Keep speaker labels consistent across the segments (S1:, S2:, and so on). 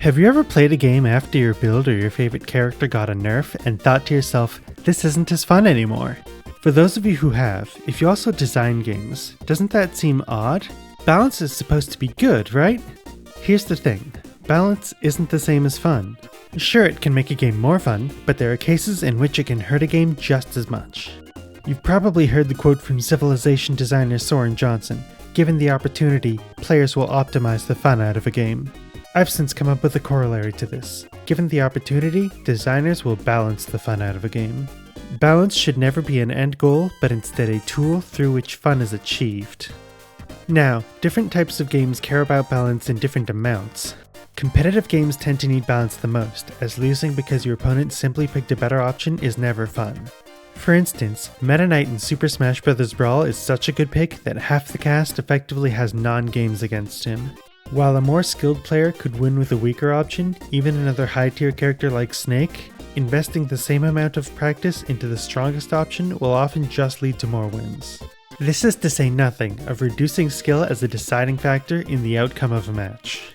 S1: Have you ever played a game after your build or your favorite character got a nerf and thought to yourself, this isn't as fun anymore? For those of you who have, if you also design games, doesn't that seem odd? Balance is supposed to be good, right? Here's the thing, balance isn't the same as fun. Sure, it can make a game more fun, but there are cases in which it can hurt a game just as much. You've probably heard the quote from Civilization designer Soren Johnson, given the opportunity, players will optimize the fun out of a game. I've since come up with a corollary to this. Given the opportunity, designers will balance the fun out of a game. Balance should never be an end goal, but instead a tool through which fun is achieved. Now, different types of games care about balance in different amounts. Competitive games tend to need balance the most, as losing because your opponent simply picked a better option is never fun. For instance, Meta Knight in Super Smash Bros. Brawl is such a good pick that half the cast effectively has non-games against him. While a more skilled player could win with a weaker option, even another high-tier character like Snake, investing the same amount of practice into the strongest option will often just lead to more wins. This is to say nothing of reducing skill as a deciding factor in the outcome of a match.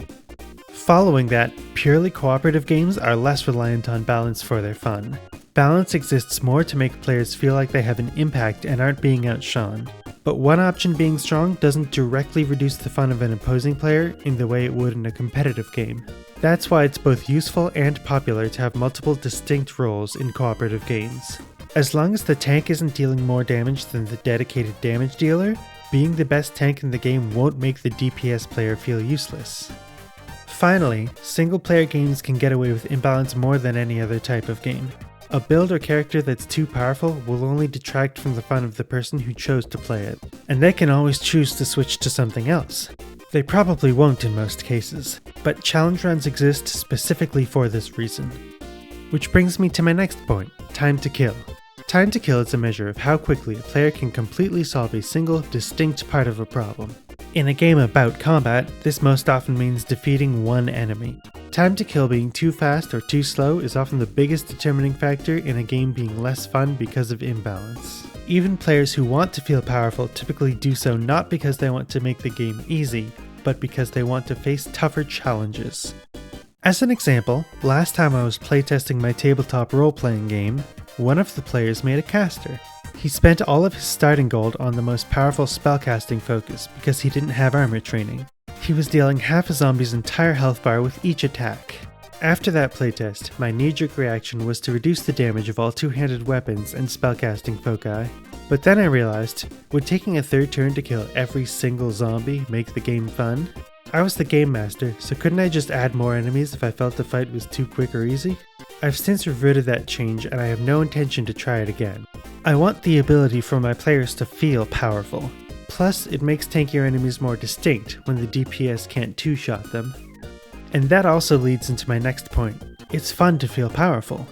S1: Following that, purely cooperative games are less reliant on balance for their fun. Balance exists more to make players feel like they have an impact and aren't being outshone. But one option being strong doesn't directly reduce the fun of an opposing player in the way it would in a competitive game. That's why it's both useful and popular to have multiple distinct roles in cooperative games. As long as the tank isn't dealing more damage than the dedicated damage dealer, being the best tank in the game won't make the DPS player feel useless. Finally, single-player games can get away with imbalance more than any other type of game. A build or character that's too powerful will only detract from the fun of the person who chose to play it, and they can always choose to switch to something else. They probably won't in most cases, but challenge runs exist specifically for this reason. Which brings me to my next point, time to kill. Time to kill is a measure of how quickly a player can completely solve a single, distinct part of a problem. In a game about combat, this most often means defeating one enemy. Time to kill being too fast or too slow is often the biggest determining factor in a game being less fun because of imbalance. Even players who want to feel powerful typically do so not because they want to make the game easy, but because they want to face tougher challenges. As an example, last time I was playtesting my tabletop role-playing game, one of the players made a caster. He spent all of his starting gold on the most powerful spellcasting focus because he didn't have armor training. He was dealing half a zombie's entire health bar with each attack. After that playtest, my knee-jerk reaction was to reduce the damage of all two-handed weapons and spellcasting foci. But then I realized, would taking a third turn to kill every single zombie make the game fun? I was the game master, so couldn't I just add more enemies if I felt the fight was too quick or easy? I've since reverted that change and I have no intention to try it again. I want the ability for my players to feel powerful. Plus, it makes tankier enemies more distinct when the DPS can't two-shot them. And that also leads into my next point. It's fun to feel powerful.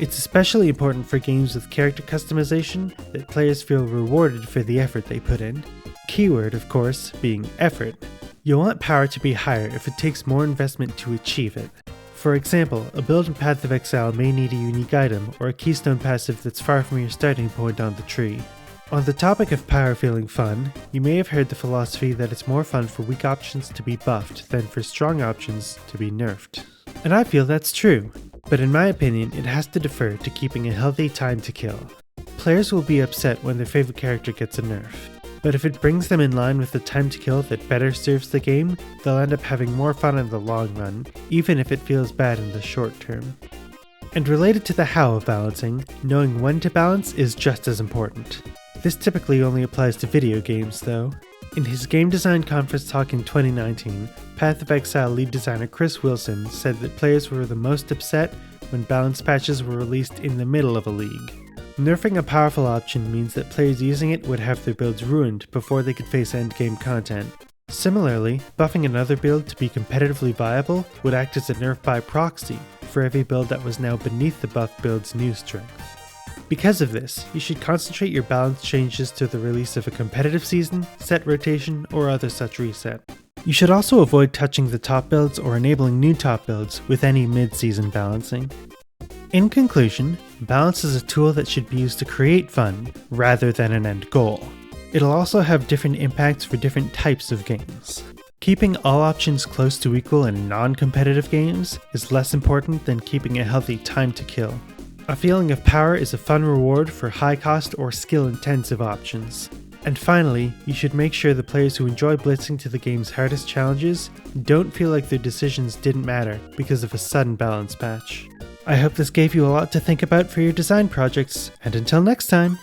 S1: It's especially important for games with character customization that players feel rewarded for the effort they put in. Keyword, of course, being effort. You'll want power to be higher if it takes more investment to achieve it. For example, a build in Path of Exile may need a unique item or a keystone passive that's far from your starting point on the tree. On the topic of power feeling fun, you may have heard the philosophy that it's more fun for weak options to be buffed than for strong options to be nerfed. And I feel that's true, but in my opinion it has to defer to keeping a healthy time to kill. Players will be upset when their favorite character gets a nerf, but if it brings them in line with the time to kill that better serves the game, they'll end up having more fun in the long run, even if it feels bad in the short term. And related to the how of balancing, knowing when to balance is just as important. This typically only applies to video games though. In his game design conference talk in 2019, Path of Exile lead designer Chris Wilson said that players were the most upset when balance patches were released in the middle of a league. Nerfing a powerful option means that players using it would have their builds ruined before they could face endgame content. Similarly, buffing another build to be competitively viable would act as a nerf by proxy for every build that was now beneath the buff build's new strength. Because of this, you should concentrate your balance changes to the release of a competitive season, set rotation, or other such reset. You should also avoid touching the top builds or enabling new top builds with any mid-season balancing. In conclusion, balance is a tool that should be used to create fun, rather than an end goal. It'll also have different impacts for different types of games. Keeping all options close to equal in non-competitive games is less important than keeping a healthy time to kill. A feeling of power is a fun reward for high-cost or skill-intensive options. And finally, you should make sure the players who enjoy blitzing to the game's hardest challenges don't feel like their decisions didn't matter because of a sudden balance patch. I hope this gave you a lot to think about for your design projects, and until next time!